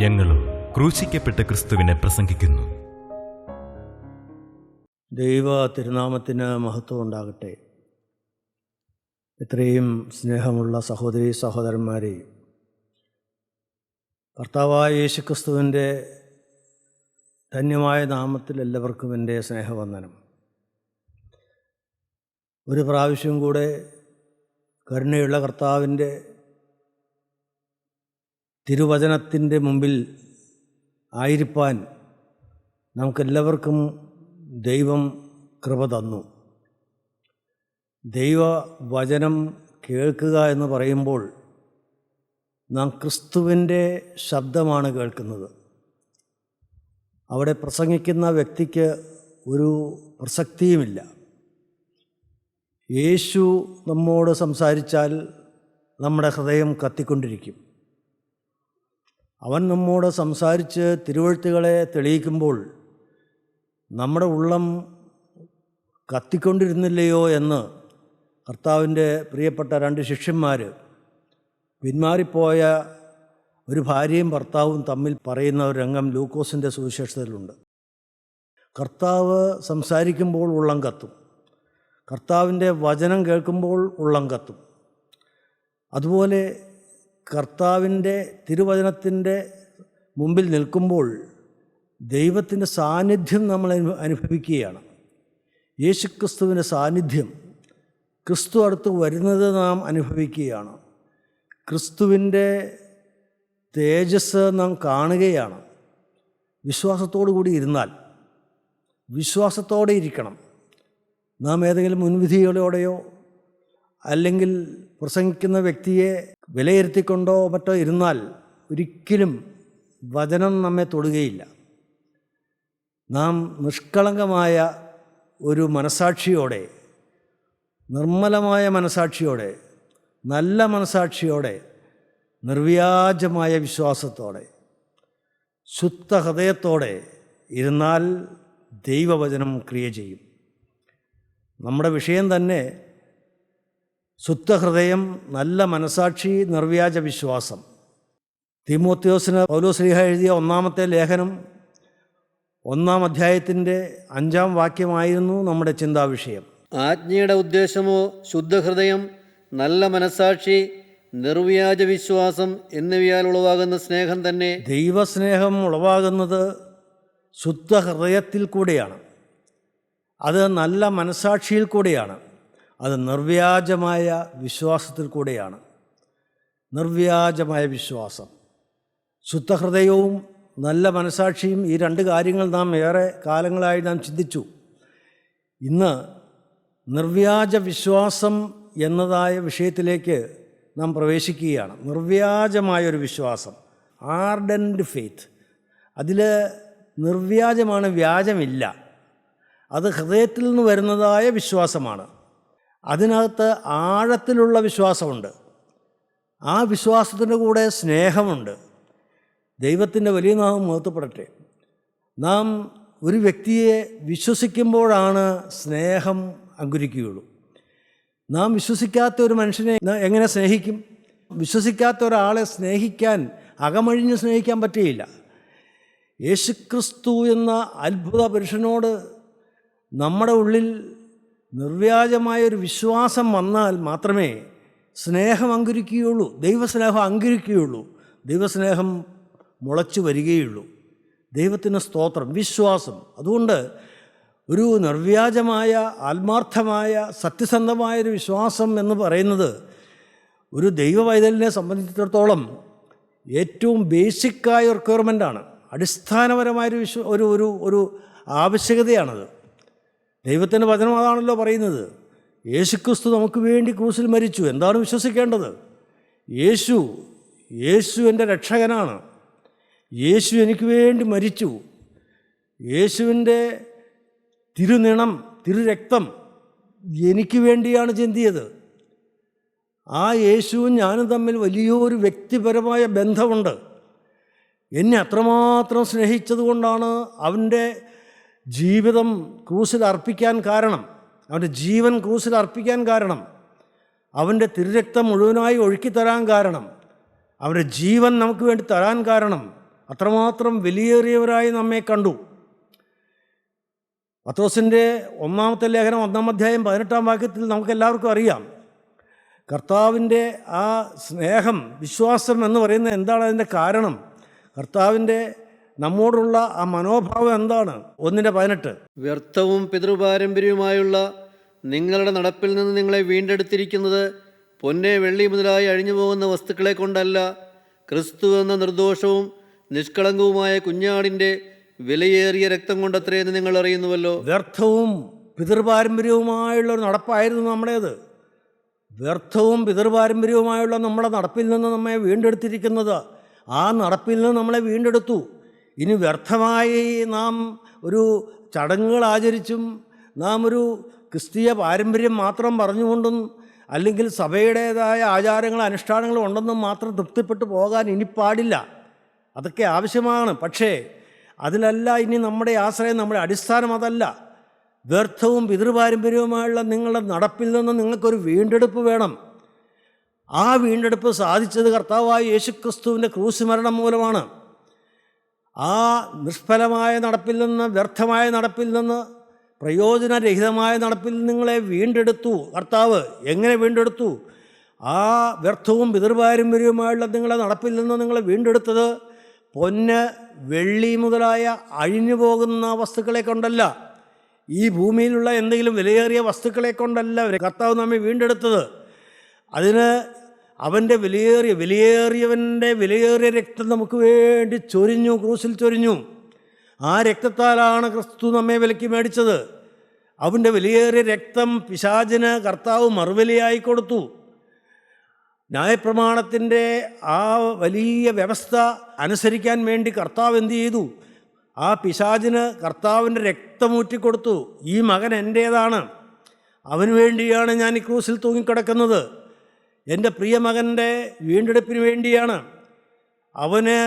ഞങ്ങളും ക്രൂശിക്കപ്പെട്ട ക്രിസ്തുവിനെ പ്രസംഗിക്കുന്നു. ദൈവ തിരുനാമത്തിന് മഹത്വം ഉണ്ടാകട്ടെ. ഇത്രയും സ്നേഹമുള്ള സഹോദരീ സഹോദരന്മാരെ, കർത്താവായ യേശുക്രിസ്തുവിൻ്റെ ധന്യമായ നാമത്തിൽ എല്ലാവർക്കും എൻ്റെ സ്നേഹവന്ദനം. ഒരു പ്രാവശ്യം കൂടെ കരുണയുള്ള കർത്താവിൻ്റെ തിരുവചനത്തിൻ്റെ മുമ്പിൽ ആയിരിക്കാൻ നമുക്കെല്ലാവർക്കും ദൈവം കൃപ തന്നു. ദൈവവചനം കേൾക്കുക എന്ന് പറയുമ്പോൾ നാം ക്രിസ്തുവിൻ്റെ ശബ്ദമാണ് കേൾക്കുന്നത്. അവിടെ പ്രസംഗിക്കുന്ന വ്യക്തിക്ക് ഒരു പ്രസക്തിയുമില്ല. യേശു നമ്മോട് സംസാരിച്ചാൽ നമ്മുടെ ഹൃദയം കത്തിക്കൊണ്ടിരിക്കും. അവൻ നമ്മോട് സംസാരിച്ച് തിരുവെഴുത്തുകളെ തെളിയിക്കുമ്പോൾ നമ്മുടെ ഉള്ളം കത്തിക്കൊണ്ടിരുന്നില്ലയോ എന്ന് കർത്താവിൻ്റെ പ്രിയപ്പെട്ട 2 ശിഷ്യന്മാർ, പിന്മാറിപ്പോയ ഒരു ഭാര്യയും ഭർത്താവും തമ്മിൽ പറയുന്ന ഒരു രംഗം ലൂക്കോസിൻ്റെ സുവിശേഷത്തിലുണ്ട്. കർത്താവ് സംസാരിക്കുമ്പോൾ ഉള്ളം കത്തും, കർത്താവിൻ്റെ വചനം കേൾക്കുമ്പോൾ ഉള്ളം കത്തും. അതുപോലെ കർത്താവിൻ്റെ തിരുവചനത്തിൻ്റെ മുമ്പിൽ നിൽക്കുമ്പോൾ ദൈവത്തിൻ്റെ സാന്നിധ്യം നമ്മൾ അനുഭവിക്കുകയാണ്. യേശുക്രിസ്തുവിൻ്റെ സാന്നിധ്യം, ക്രിസ്തു അടുത്ത് വരുന്നത് നാം അനുഭവിക്കുകയാണ്. ക്രിസ്തുവിൻ്റെ തേജസ് നാം കാണുകയാണ്. വിശ്വാസത്തോടു കൂടി ഇരുന്നാൽ, വിശ്വാസത്തോടെ ഇരിക്കണം. നാം ഏതെങ്കിലും മുൻവിധികളോടെയോ അല്ലെങ്കിൽ പ്രസംഗിക്കുന്ന വ്യക്തിയെ വിലയിരുത്തിക്കൊണ്ടോ മറ്റോ ഇരുന്നാൽ ഒരിക്കലും വചനം നമ്മെ തൊടുകയില്ല. നാം നിഷ്കളങ്കമായ ഒരു മനസാക്ഷിയോടെ, നിർമ്മലമായ മനസാക്ഷിയോടെ, നല്ല മനസാക്ഷിയോടെ, നിർവ്യാജമായ വിശ്വാസത്തോടെ, ശുദ്ധ ഹൃദയത്തോടെ ഇരുന്നാൽ ദൈവവചനം ക്രിയ ചെയ്യും. നമ്മുടെ വിഷയം തന്നെ ശുദ്ധഹൃദയം, നല്ല മനസാക്ഷി, നിർവ്യാജ വിശ്വാസം. തീമോത്തിയോസിന് പൗലോസ്ലീഹ എഴുതിയ 1-ാമത്തെ ലേഖനം 1-ാം അധ്യായത്തിൻ്റെ 5-ാം വാക്യമായിരുന്നു നമ്മുടെ ചിന്താവിഷയം. ആജ്ഞയുടെ ഉദ്ദേശമോ ശുദ്ധഹൃദയം, നല്ല മനസാക്ഷി, നിർവ്യാജ വിശ്വാസം എന്നിവയാൽ ഉളവാകുന്ന സ്നേഹം തന്നെ. ദൈവസ്നേഹം ഉളവാകുന്നത് ശുദ്ധഹൃദയത്തിൽ കൂടെയാണ്. അത് നല്ല മനസാക്ഷിയിൽ കൂടെയാണ്. അത് നിർവ്യാജമായ വിശ്വാസത്തിൽ കൂടെയാണ്. നിർവ്യാജമായ വിശ്വാസം, ശുദ്ധഹൃദയവും നല്ല മനസാക്ഷിയും, ഈ 2 കാര്യങ്ങൾ നാം ഏറെ കാലങ്ങളായി നാം ചിന്തിച്ചു. ഇന്ന് നിർവ്യാജ വിശ്വാസം എന്നതായ വിഷയത്തിലേക്ക് നാം പ്രവേശിക്കുകയാണ്. നിർവ്യാജമായൊരു വിശ്വാസം, ആർഡൻറ്റ് ഫെയ്ത്ത്. അതിൽ നിർവ്യാജമാണ്, വ്യാജമില്ല. അത് ഹൃദയത്തിൽ നിന്ന് വരുന്നതായ വിശ്വാസമാണ്. അതിനകത്ത് ആഴത്തിലുള്ള വിശ്വാസമുണ്ട്. ആ വിശ്വാസത്തിൻ്റെ കൂടെ സ്നേഹമുണ്ട്. ദൈവത്തിൻ്റെ വലിയ നാമം മഹത്വപ്പെടട്ടെ. നാം ഒരു വ്യക്തിയെ വിശ്വസിക്കുമ്പോഴാണ് സ്നേഹം അങ്കുരിക്കുകയുള്ളൂ. നാം വിശ്വസിക്കാത്ത ഒരു മനുഷ്യനെ എങ്ങനെ സ്നേഹിക്കും? വിശ്വസിക്കാത്ത ഒരാളെ സ്നേഹിക്കാൻ, അകമഴിഞ്ഞ് സ്നേഹിക്കാൻ പറ്റുകയില്ല. യേശുക്രിസ്തു എന്ന അത്ഭുത പുരുഷനോട് നമ്മുടെ ഉള്ളിൽ നിർവ്യാജമായൊരു വിശ്വാസം വന്നാൽ മാത്രമേ സ്നേഹം അങ്കുരിക്കുകയുള്ളൂ, ദൈവസ്നേഹം അങ്കുരിക്കുകയുള്ളൂ, ദൈവസ്നേഹം മുളച്ചു വരികയുള്ളൂ. ദൈവത്തിന് സ്തോത്രം. വിശ്വാസം. അതുകൊണ്ട് ഒരു നിർവ്യാജമായ, ആത്മാർത്ഥമായ, സത്യസന്ധമായൊരു വിശ്വാസം എന്ന് പറയുന്നത് ഒരു ദൈവവൈതലിനെ സംബന്ധിച്ചിടത്തോളം ഏറ്റവും ബേസിക്കായ റിക്വയർമെൻ്റാണ്. അടിസ്ഥാനപരമായൊരു ഒരു ആവശ്യകതയാണത്. ദൈവത്തിൻ്റെ വചനം അതാണല്ലോ പറയുന്നത്. യേശുക്രിസ്തു നമുക്ക് വേണ്ടി ക്രൂസിൽ മരിച്ചു. എന്താണ് വിശ്വസിക്കേണ്ടത്? യേശു എൻ്റെ രക്ഷകനാണ്. യേശു എനിക്ക് വേണ്ടി മരിച്ചു. യേശുവിൻ്റെ തിരുനിണം, തിരുരക്തം എനിക്ക് വേണ്ടിയാണ് ചിന്തിയത്. ആ യേശുവും ഞാനും തമ്മിൽ വലിയൊരു വ്യക്തിപരമായ ബന്ധമുണ്ട്. എന്നെ അത്രമാത്രം സ്നേഹിച്ചതുകൊണ്ടാണ് അവൻ്റെ ജീവിതം ക്രൂസിൽ അർപ്പിക്കാൻ കാരണം, അവൻ്റെ ജീവൻ ക്രൂസിൽ അർപ്പിക്കാൻ കാരണം, അവൻ്റെ തിരുരക്തം മുഴുവനായി ഒഴുക്കിത്തരാൻ കാരണം, അവൻ്റെ ജീവൻ നമുക്ക് വേണ്ടി തരാൻ കാരണം അത്രമാത്രം വിലയേറിയവരായി നമ്മെ കണ്ടു. പത്രോസിൻ്റെ 1-ാമത്തെ ലേഖനം 1-ാം അധ്യായം 18-ാം വാക്യത്തിൽ നമുക്കെല്ലാവർക്കും അറിയാം, കർത്താവിൻ്റെ ആ സ്നേഹം, വിശ്വാസം എന്ന് പറയുന്നത് എന്താണ്? അതിൻ്റെ കാരണം, കർത്താവിൻ്റെ നമ്മോടുള്ള ആ മനോഭാവം എന്താണ്? 1:18 വ്യർത്ഥവും പിതൃപാരമ്പര്യവുമായുള്ള നിങ്ങളുടെ നടപ്പിൽ നിന്ന് നിങ്ങളെ വീണ്ടെടുത്തിരിക്കുന്നത് പൊന്നെ വെള്ളി മുതലായി അഴിഞ്ഞു പോകുന്ന വസ്തുക്കളെ കൊണ്ടല്ല, ക്രിസ്തു എന്ന നിർദോഷവും നിഷ്കളങ്കവുമായ കുഞ്ഞാടിൻ്റെ വിലയേറിയ രക്തം കൊണ്ടത്രേ എന്ന് നിങ്ങൾ അറിയുന്നുവല്ലോ. വ്യർത്ഥവും പിതൃപാരമ്പര്യവുമായുള്ളൊരു നടപ്പായിരുന്നു നമ്മുടേത്. വ്യർത്ഥവും പിതൃപാരമ്പര്യവുമായുള്ള നമ്മുടെ നടപ്പിൽ നിന്ന് നമ്മെ വീണ്ടെടുത്തിരിക്കുന്നത്, ആ നടപ്പിൽ നിന്ന് നമ്മളെ വീണ്ടെടുത്തു. ഇനി വ്യർത്ഥമായി നാം ഒരു ചടങ്ങുകൾ ആചരിച്ചും നാം ഒരു ക്രിസ്തീയ പാരമ്പര്യം മാത്രം പറഞ്ഞുകൊണ്ടും അല്ലെങ്കിൽ സഭയുടേതായ ആചാരങ്ങൾ അനുഷ്ഠാനങ്ങളും ഉണ്ടെന്നും മാത്രം തൃപ്തിപ്പെട്ടു പോകാൻ ഇനി പാടില്ല. അതൊക്കെ ആവശ്യമാണ്. പക്ഷേ അതിലല്ല ഇനി നമ്മുടെ ആശ്രയം, നമ്മുടെ അടിസ്ഥാനം അതല്ല. വ്യർത്ഥവും പിതൃപാരമ്പര്യവുമായുള്ള നിങ്ങളുടെ നടപ്പിൽ നിന്ന് നിങ്ങൾക്കൊരു വീണ്ടെടുപ്പ് വേണം. ആ വീണ്ടെടുപ്പ് സാധിച്ചത് കർത്താവായ യേശുക്രിസ്തുവിൻ്റെ ക്രൂശ് മരണം മൂലമാണ്. ആ നിഷ്ഫലമായ നടപ്പിൽ നിന്ന്, വ്യർത്ഥമായ നടപ്പിൽ നിന്ന്, പ്രയോജനരഹിതമായ നടപ്പിൽ നിങ്ങളെ വീണ്ടെടുത്തു കർത്താവ്. എങ്ങനെ വീണ്ടെടുത്തു? ആ വ്യർത്ഥവും പിതൃപാരമ്പര്യവുമായുള്ള നിങ്ങളുടെ നടപ്പിൽ നിന്ന് നിങ്ങളെ വീണ്ടെടുത്തത് പൊന്ന്, വെള്ളി മുതലായ അഴിഞ്ഞു പോകുന്ന വസ്തുക്കളെ കൊണ്ടല്ല, ഈ ഭൂമിയിലുള്ള എന്തെങ്കിലും വിലയേറിയ വസ്തുക്കളെ കൊണ്ടല്ല കർത്താവ് നമ്മെ വീണ്ടെടുത്തത്. അതിന് അവൻ്റെ വിലയേറിയവൻ്റെ വിലയേറിയ രക്തം നമുക്ക് വേണ്ടി ചൊരിഞ്ഞു, ക്രൂസിൽ ചൊരിഞ്ഞു. ആ രക്തത്താലാണ് ക്രിസ്തു നമ്മെ വിലയ്ക്ക് മേടിച്ചത്. അവൻ്റെ വിലയേറിയ രക്തം പിശാചിന് കർത്താവ് മറുവിലയായി കൊടുത്തു. ന്യായപ്രമാണത്തിൻ്റെ ആ വലിയ വ്യവസ്ഥ അനുസരിക്കാൻ വേണ്ടി കർത്താവ് എന്തു ചെയ്തു? ആ പിശാചിന് കർത്താവിൻ്റെ രക്തമൂറ്റിക്കൊടുത്തു. ഈ മകൻ എൻ്റേതാണ്, അവന് വേണ്ടിയാണ് ഞാൻ ഈ ക്രൂസിൽ തൂങ്ങിക്കിടക്കുന്നത്, എൻ്റെ പ്രിയ മകൻ്റെ വീണ്ടെടുപ്പിന് വേണ്ടിയാണ്. അവന്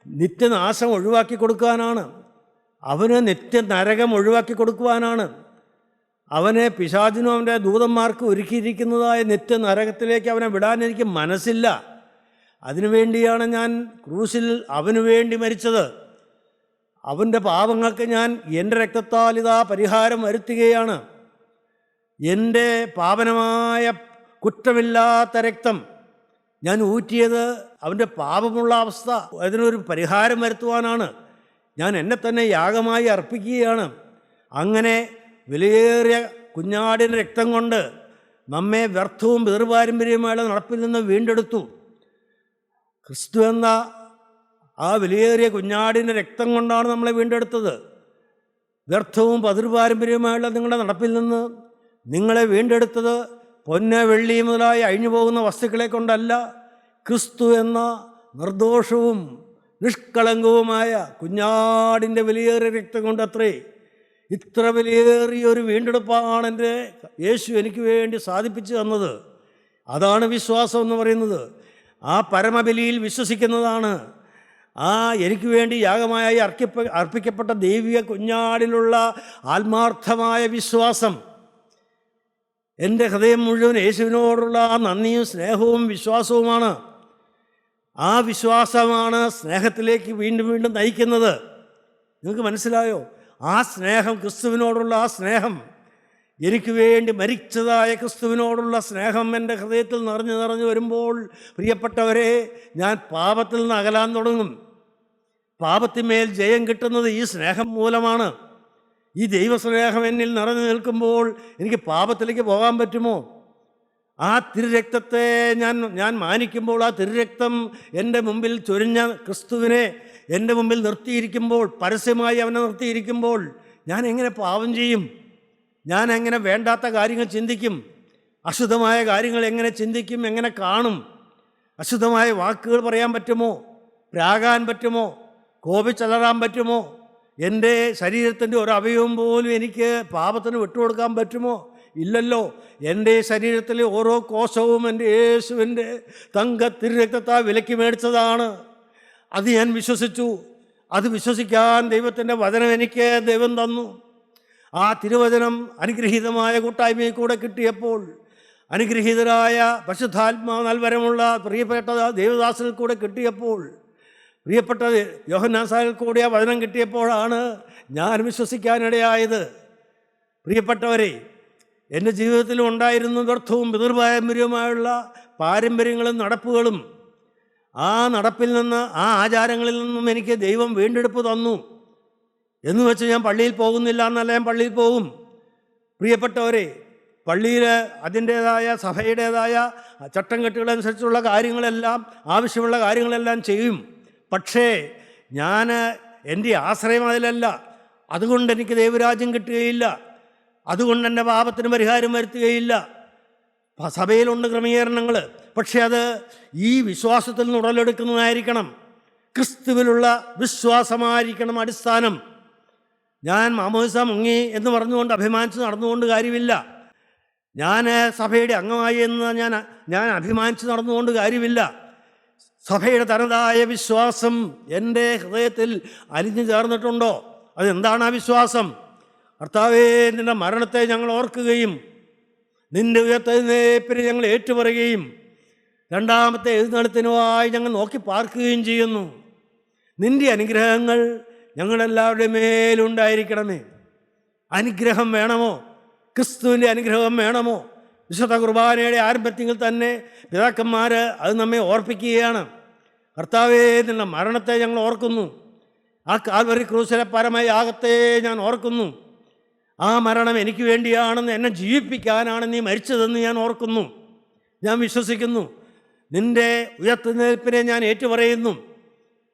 നിത്യനാശം ഒഴിവാക്കി കൊടുക്കാനാണ്, അവന് നിത്യനരകം ഒഴിവാക്കി കൊടുക്കുവാനാണ്, അവനെ പിശാചിനും അവൻ്റെ ദൂതന്മാർക്ക് ഒരുക്കിയിരിക്കുന്നതായ നിത്യനരകത്തിലേക്ക് അവനെ വിടാൻ എനിക്ക് മനസ്സില്ല. അതിനുവേണ്ടിയാണ് ഞാൻ ക്രൂശിൽ അവനു വേണ്ടി മരിച്ചത്. അവൻ്റെ പാപങ്ങൾക്ക് ഞാൻ എൻ്റെ രക്തത്താൽ ഇതാ പരിഹാരം വരുത്തുകയാണ്. എൻ്റെ പാപനമായ കുറ്റമില്ലാത്ത രക്തം ഞാൻ ഊറ്റിയത് അവൻ്റെ പാപമുള്ള അവസ്ഥ, അതിനൊരു പരിഹാരം വരുത്തുവാനാണ്. ഞാൻ എന്നെ തന്നെ യാഗമായി അർപ്പിക്കുകയാണ്. അങ്ങനെ വിലയേറിയ കുഞ്ഞാടിൻ്റെ രക്തം കൊണ്ട് നമ്മെ വ്യർത്ഥവും പിതൃപാരമ്പര്യവുമായുള്ള നടപ്പിൽ നിന്ന് വീണ്ടെടുത്തു. ക്രിസ്തു എന്ന ആ വിലയേറിയ കുഞ്ഞാടിൻ്റെ രക്തം കൊണ്ടാണ് നമ്മളെ വീണ്ടെടുത്തത്. വ്യർത്ഥവും പിതൃപാരമ്പര്യവുമായുള്ള നിങ്ങളുടെ നടപ്പിൽ നിന്ന് നിങ്ങളെ വീണ്ടെടുത്തത് പൊന്ന്, വെള്ളി മുതലായി അഴിഞ്ഞു പോകുന്ന വസ്തുക്കളെ കൊണ്ടല്ല, ക്രിസ്തു എന്ന നിർദോഷവും നിഷ്കളങ്കവുമായ കുഞ്ഞാടിൻ്റെ വിലയേറിയ രക്തം കൊണ്ടത്രേ. ഇത്ര വിലയേറിയൊരു വീണ്ടെടുപ്പാണ് എൻ്റെ യേശു എനിക്ക് വേണ്ടി സാധിപ്പിച്ചു തന്നത്. അതാണ് വിശ്വാസം എന്ന് പറയുന്നത്. ആ പരമബലിയിൽ വിശ്വസിക്കുന്നതാണ്. ആ എനിക്ക് വേണ്ടി യാഗമായി അർപ്പിക്കപ്പെട്ട ദൈവിക കുഞ്ഞാടിലുള്ള ആത്മാർത്ഥമായ വിശ്വാസം. എൻ്റെ ഹൃദയം മുഴുവൻ യേശുവിനോടുള്ള ആ നന്ദിയും സ്നേഹവും വിശ്വാസവുമാണ്. ആ വിശ്വാസമാണ് സ്നേഹത്തിലേക്ക് വീണ്ടും വീണ്ടും നയിക്കുന്നത്. നിങ്ങൾക്ക് മനസ്സിലായോ? ആ സ്നേഹം, ക്രിസ്തുവിനോടുള്ള ആ സ്നേഹം, എനിക്ക് വേണ്ടി മരിച്ചതായ ക്രിസ്തുവിനോടുള്ള സ്നേഹം എൻ്റെ ഹൃദയത്തിൽ നിറഞ്ഞു വരുമ്പോൾ, പ്രിയപ്പെട്ടവരെ, ഞാൻ പാപത്തിൽ നിന്ന് അകലാൻ തുടങ്ങും. പാപത്തിന്മേൽ ജയം കിട്ടുന്നത് ഈ സ്നേഹം മൂലമാണ്. ഈ ദൈവസ്നേഹം എന്നിൽ നിറഞ്ഞു നിൽക്കുമ്പോൾ എനിക്ക് പാപത്തിലേക്ക് പോകാൻ പറ്റുമോ? ആ തിരുരക്തത്തെ ഞാൻ മാനിക്കുമ്പോൾ, ആ തിരുരക്തം എൻ്റെ മുമ്പിൽ ചൊരിഞ്ഞ ക്രിസ്തുവിനെ എൻ്റെ മുമ്പിൽ നിർത്തിയിരിക്കുമ്പോൾ, പരസ്യമായി അവനെ നിർത്തിയിരിക്കുമ്പോൾ, ഞാൻ എങ്ങനെ പാപം ചെയ്യും? ഞാൻ എങ്ങനെ വേണ്ടാത്ത കാര്യങ്ങൾ ചിന്തിക്കും? അശുദ്ധമായ കാര്യങ്ങൾ എങ്ങനെ ചിന്തിക്കും? എങ്ങനെ കാണും? അശുദ്ധമായ വാക്കുകൾ പറയാൻ പറ്റുമോ? പ്രാകാൻ പറ്റുമോ? കോപിച്ചലറാൻ പറ്റുമോ? എൻ്റെ ശരീരത്തിൻ്റെ ഒരു അവയവം പോലും എനിക്ക് പാപത്തിന് വിട്ടുകൊടുക്കാൻ പറ്റുമോ? ഇല്ലല്ലോ. എൻ്റെ ശരീരത്തിലെ ഓരോ കോശവും എൻ്റെ യേശുവിൻ്റെ തിരുരക്തത്താൽ വിലയ്ക്ക് മേടിച്ചതാണ്. അത് ഞാൻ വിശ്വസിച്ചു. അത് വിശ്വസിക്കാൻ ദൈവത്തിൻ്റെ വചനം എനിക്ക് ദൈവം തന്നു. ആ തിരുവചനം അനുഗ്രഹീതമായ കൂട്ടായ്മയിൽ കൂടെ കിട്ടിയപ്പോൾ, അനുഗ്രഹീതരായ പരിശുദ്ധാത്മാ നൽവരമുള്ള പ്രിയപ്പെട്ട ദേവദാസനിൽ കൂടെ കിട്ടിയപ്പോൾ, പ്രിയപ്പെട്ട യോഹന്നാൻ സാഹിബിൽ കൂടി ആ വചനം കിട്ടിയപ്പോഴാണ് ഞാൻ വിശ്വസിക്കാനിടയായത്. പ്രിയപ്പെട്ടവരെ, എൻ്റെ ജീവിതത്തിലും ഉണ്ടായിരുന്നു വ്യർത്ഥവും പിതൃപാരമ്പര്യവുമായുള്ള പാരമ്പര്യങ്ങളും നടപ്പുകളും. ആ നടപ്പിൽ നിന്ന്, ആ ആചാരങ്ങളിൽ നിന്നും എനിക്ക് ദൈവം വീണ്ടെടുപ്പ് തന്നു. എന്ന് വെച്ച് ഞാൻ പള്ളിയിൽ പോകുന്നില്ല എന്നല്ല, ഞാൻ പള്ളിയിൽ പോകും. പ്രിയപ്പെട്ടവരെ, പള്ളിയിൽ അതിൻ്റേതായ സഭയുടേതായ ചട്ടം കെട്ടുകളനുസരിച്ചുള്ള കാര്യങ്ങളെല്ലാം, ആവശ്യമുള്ള കാര്യങ്ങളെല്ലാം ചെയ്യും. പക്ഷേ ഞാൻ എൻ്റെ ആശ്രയം അതിലല്ല. അതുകൊണ്ട് എനിക്ക് ദൈവരാജ്യം കിട്ടുകയില്ല. അതുകൊണ്ട് എൻ്റെ പാപത്തിന് പരിഹാരം വരുത്തുകയില്ല. സഭയിലുണ്ട് ക്രമീകരണങ്ങൾ, പക്ഷേ അത് ഈ വിശ്വാസത്തിൽ നിന്ന് ഉടലെടുക്കുന്നതായിരിക്കണം. ക്രിസ്തുവിലുള്ള വിശ്വാസമായിരിക്കണം അടിസ്ഥാനം. ഞാൻ മാമോദിസ മുങ്ങി എന്ന് പറഞ്ഞുകൊണ്ട് അഭിമാനിച്ച് നടന്നുകൊണ്ട് കാര്യമില്ല. ഞാൻ സഭയുടെ അംഗമായി എന്ന് ഞാൻ അഭിമാനിച്ച് നടന്നുകൊണ്ട് കാര്യമില്ല. സഭയുടെ തനതായ വിശ്വാസം എൻ്റെ ഹൃദയത്തിൽ അലിഞ്ഞു ചേർന്നിട്ടുണ്ടോ? അതെന്താണ് ആ വിശ്വാസം? കർത്താവേ, നിൻ്റെ മരണത്തെ ഞങ്ങൾ ഓർക്കുകയും നിൻ്റെ ഉയർത്തെഴുന്നേൽപ്പിനെ ഞങ്ങൾ ഏറ്റുപറയുകയും രണ്ടാമത്തെ എഴുന്നള്ളത്തിനുമായി ഞങ്ങൾ നോക്കി പാർക്കുകയും ചെയ്യുന്നു. നിൻ്റെ അനുഗ്രഹങ്ങൾ ഞങ്ങളെല്ലാവരുടെ മേലുണ്ടായിരിക്കണമേ. അനുഗ്രഹം വേണമോ? ക്രിസ്തുവിൻ്റെ അനുഗ്രഹം വേണമോ? വിശുദ്ധ കുർബാനയുടെ ആരംഭത്തിൽ തന്നെ പിതാക്കന്മാർ അത് നമ്മെ ഓർപ്പിക്കുകയാണ്. കർത്താവേ, നിൻ്റെ മരണത്തെ ഞങ്ങൾ ഓർക്കുന്നു. ആ കാൽവരി ക്രൂശിലെ പരമയാഗത്തെ ഞാൻ ഓർക്കുന്നു. ആ മരണം എനിക്ക് വേണ്ടിയാണെന്ന്, എന്നെ ജീവിപ്പിക്കാനാണ് നീ മരിച്ചതെന്ന് ഞാൻ ഓർക്കുന്നു. ഞാൻ വിശ്വസിക്കുന്നു. നിൻ്റെ ഉയർത്തെഴുന്നേൽപ്പിനെ ഞാൻ ഏറ്റുപറയുന്നു.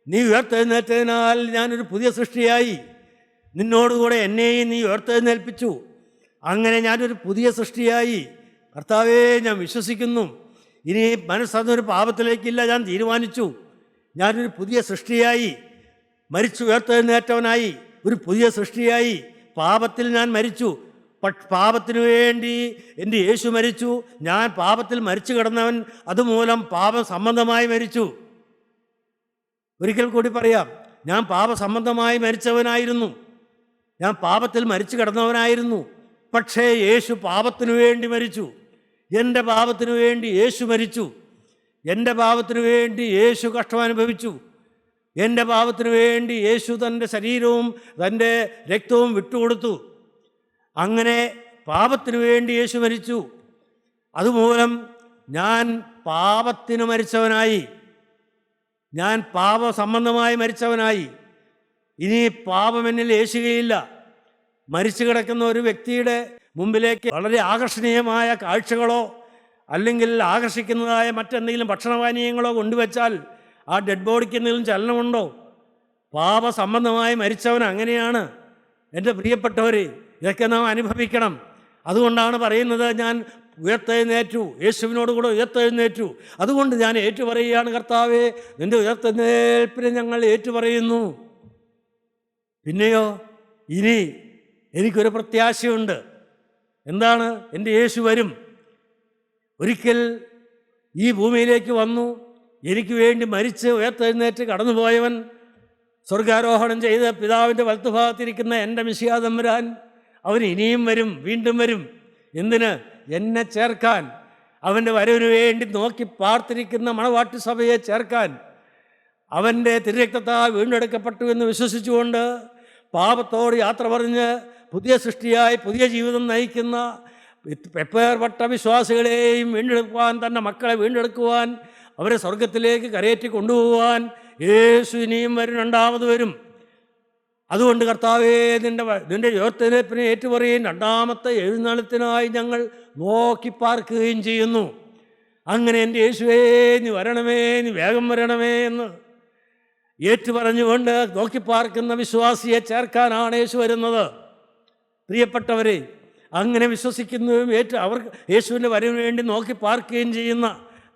നീ ഉയർത്തെഴുന്നേറ്റതിനാൽ ഞാനൊരു പുതിയ സൃഷ്ടിയായി. നിന്നോടുകൂടെ എന്നെയും നീ ഉയർത്തെഴുന്നേൽപ്പിച്ചു. അങ്ങനെ ഞാനൊരു പുതിയ സൃഷ്ടിയായി. കർത്താവേ, ഞാൻ വിശ്വസിക്കുന്നു. ഇനി മനസ്സതൊരു പാപത്തിലേക്കില്ല. ഞാൻ തീരുമാനിച്ചു. ഞാനൊരു പുതിയ സൃഷ്ടിയായി, മരിച്ചു ഉയർത്തെഴുന്നേറ്റവനായി, ഒരു പുതിയ സൃഷ്ടിയായി. പാപത്തിൽ ഞാൻ മരിച്ചു. പാപത്തിനു വേണ്ടി എൻ്റെ യേശു മരിച്ചു. ഞാൻ പാപത്തിൽ മരിച്ചു കിടന്നവൻ, അതുമൂലം പാപം സംബന്ധമായി മരിച്ചു. ഒരിക്കൽ കൂടി പറയാം, ഞാൻ പാപസംബന്ധമായി മരിച്ചവനായിരുന്നു. ഞാൻ പാപത്തിൽ മരിച്ചു കിടന്നവനായിരുന്നു. പക്ഷേ യേശു പാപത്തിനു വേണ്ടി മരിച്ചു. എൻ്റെ പാപത്തിനു വേണ്ടി യേശു മരിച്ചു. എൻ്റെ പാപത്തിനു വേണ്ടി യേശു കഷ്ടമനുഭവിച്ചു. എൻ്റെ പാപത്തിനു വേണ്ടി യേശു തൻ്റെ ശരീരവും തൻ്റെ രക്തവും വിട്ടുകൊടുത്തു. അങ്ങനെ പാപത്തിനു വേണ്ടി യേശു മരിച്ചു. അതുമൂലം ഞാൻ പാപത്തിന് മരിച്ചവനായി. ഞാൻ പാപസംബന്ധമായി മരിച്ചവനായി. ഇനി പാപം എന്നിൽ യേശുകയില്ല. മരിച്ചു കിടക്കുന്ന ഒരു വ്യക്തിയുടെ മുമ്പിലേക്ക് വളരെ ആകർഷണീയമായ കാഴ്ചകളോ അല്ലെങ്കിൽ ആകർഷിക്കുന്നതായ മറ്റെന്തെങ്കിലും ഭക്ഷണപാനീയങ്ങളോ കൊണ്ടുവച്ചാൽ ആ ഡെഡ് ബോഡിക്ക് എന്തെങ്കിലും ചലനമുണ്ടോ? പാപസംബന്ധമായി മരിച്ചവൻ അങ്ങനെയാണ്. എൻ്റെ പ്രിയപ്പെട്ടവരെ, ഇതൊക്കെ നാം അനുഭവിക്കണം. അതുകൊണ്ടാണ് പറയുന്നത്, ഞാൻ ഉയർത്തെഴുന്നേറ്റു, യേശുവിനോട് കൂടെ ഉയർത്തെഴുന്നേറ്റു. അതുകൊണ്ട് ഞാൻ ഏറ്റുപറയുകയാണ്, കർത്താവേ, നിൻ്റെ ഉയർത്തെഴുന്നേൽപ്പിനെ ഞങ്ങൾ ഏറ്റുപറയുന്നു. പിന്നെയോ, ഇനി എനിക്കൊരു പ്രത്യാശയുണ്ട്. എന്താണ്? എൻ്റെ യേശു വരും. ഒരിക്കൽ ഈ ഭൂമിയിലേക്ക് വന്നു, എനിക്ക് വേണ്ടി മരിച്ച് ഉയർത്തെഴുന്നേറ്റ് കടന്നുപോയവൻ, സ്വർഗാരോഹണം ചെയ്ത് പിതാവിൻ്റെ വലത്തുഭാഗത്തിരിക്കുന്ന എൻ്റെ മിശിഹാ തമ്പുരാൻ, അവൻ ഇനിയും വരും, വീണ്ടും വരും. എന്തിന്? എന്നെ ചേർക്കാൻ. അവൻ്റെ വരവിന് വേണ്ടി നോക്കി പാർത്തിരിക്കുന്ന മണവാട്ടി സഭയെ ചേർക്കാൻ. അവൻ്റെ തിരുരക്തത്താൽ വീണ്ടെടുക്കപ്പെട്ടു എന്ന് വിശ്വസിച്ചുകൊണ്ട് പാപത്തോട് യാത്ര പറഞ്ഞ് പുതിയ സൃഷ്ടിയായി പുതിയ ജീവിതം നയിക്കുന്ന എപ്പേർപ്പെട്ട വിശ്വാസികളെയും വീണ്ടെടുക്കുവാൻ, തൻ്റെ മക്കളെ വീണ്ടെടുക്കുവാൻ, അവരെ സ്വർഗത്തിലേക്ക് കരയേറ്റി കൊണ്ടുപോകാൻ യേശു ഇനിയും വരും, രണ്ടാമത് വരും. അതുകൊണ്ട് കർത്താവേ, നിൻ്റെ ഉയർത്തെഴുന്നേൽപ്പിനെ ഏറ്റുപറയുകയും രണ്ടാമത്തെ എഴുന്നള്ളത്തിനായി ഞങ്ങൾ നോക്കി പാർക്കുകയും ചെയ്യുന്നു. അങ്ങനെ എൻ്റെ യേശുവേ, നീ വരണമേ, നീ വേഗം വരണമേ എന്ന് ഏറ്റുപറഞ്ഞുകൊണ്ട് നോക്കി പാർക്കുന്ന വിശ്വാസിയെ ചേർക്കാനാണ് യേശു വരുന്നത്. പ്രിയപ്പെട്ടവരെ, അങ്ങനെ വിശ്വസിക്കുന്നതും അവർക്ക് യേശുവിൻ്റെ വരവിന് വേണ്ടി നോക്കി പാർക്കുകയും ചെയ്യുന്ന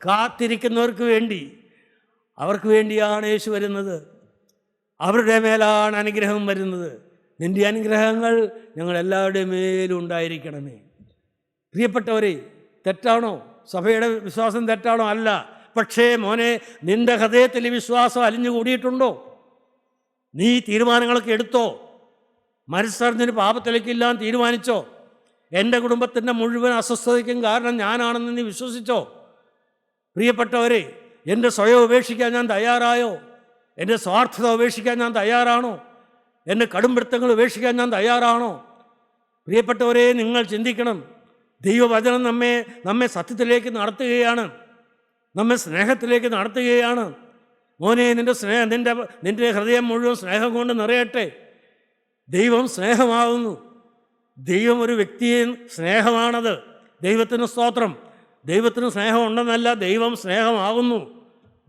കാത്തിരിക്കുന്നവർക്ക് വേണ്ടി, അവർക്ക് വേണ്ടിയാണ് യേശു വരുന്നത്. അവരുടെ മേലാണ് അനുഗ്രഹം വരുന്നത്. നിൻ്റെ അനുഗ്രഹങ്ങൾ ഞങ്ങളെല്ലാവരുടെയും മേലും ഉണ്ടായിരിക്കണമേ. പ്രിയപ്പെട്ടവരെ, തെറ്റാണോ? സഭയുടെ വിശ്വാസം തെറ്റാണോ? അല്ല. പക്ഷേ മോനെ, നിൻ്റെ ഹൃദയത്തിൽ ഈ വിശ്വാസം അലിഞ്ഞുകൂടിയിട്ടുണ്ടോ? നീ തീരുമാനങ്ങളൊക്കെ എടുത്തോ? മനസ്സറിഞ്ഞൊരു പാപത്തിലേക്കില്ലാൻ തീരുമാനിച്ചോ? എൻ്റെ കുടുംബത്തിൻ്റെ മുഴുവൻ അസ്വസ്ഥതയ്ക്കും കാരണം ഞാനാണെന്ന് നീ വിശ്വസിച്ചോ? പ്രിയപ്പെട്ടവരെ, എൻ്റെ സ്വയം ഉപേക്ഷിക്കാൻ ഞാൻ തയ്യാറായോ? എൻ്റെ സ്വാർത്ഥത ഉപേക്ഷിക്കാൻ ഞാൻ തയ്യാറാണോ? എൻ്റെ കടുംപിടുത്തങ്ങൾ ഉപേക്ഷിക്കാൻ ഞാൻ തയ്യാറാണോ? പ്രിയപ്പെട്ടവരെ, നിങ്ങൾ ചിന്തിക്കണം. ദൈവവചനം നമ്മെ സത്യത്തിലേക്ക് നടത്തുകയാണ്, നമ്മെ സ്നേഹത്തിലേക്ക് നടത്തുകയാണ്. മോനെ, നിൻ്റെ ഹൃദയം മുഴുവൻ സ്നേഹം കൊണ്ട് നിറയട്ടെ. ദൈവം സ്നേഹമാകുന്നു. ദൈവം ഒരു വ്യക്തിയെ സ്നേഹമാണത്. ദൈവത്തിന് സ്തോത്രം. ദൈവത്തിന് സ്നേഹം ഉണ്ടെന്നല്ല, ദൈവം സ്നേഹമാകുന്നു.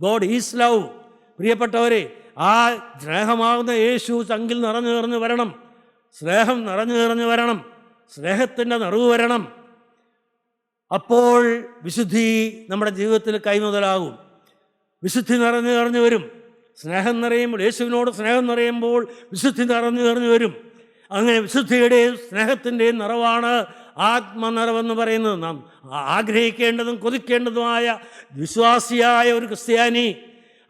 God is love. പ്രിയപ്പെട്ടവരെ, ആ സ്നേഹമാകുന്ന യേശു ചങ്കിൽ നിറഞ്ഞു വരണം. സ്നേഹം നിറഞ്ഞു വരണം. സ്നേഹത്തിൻ്റെ നിറവ് വരണം. അപ്പോൾ വിശുദ്ധി നമ്മുടെ ജീവിതത്തിൽ കൈമുതലാകും. വിശുദ്ധി നിറഞ്ഞു വരും. സ്നേഹം നിറയുമ്പോൾ, യേശുവിനോട് സ്നേഹം നിറയുമ്പോൾ വിശുദ്ധി നിറഞ്ഞു വരും. അങ്ങനെ വിശുദ്ധിയുടെയും സ്നേഹത്തിൻ്റെയും നിറവാണ് ആത്മനിറവെന്ന് പറയുന്നത്. നാം ആഗ്രഹിക്കേണ്ടതും കൊതിക്കേണ്ടതുമായ, വിശ്വാസിയായ ഒരു ക്രിസ്ത്യാനി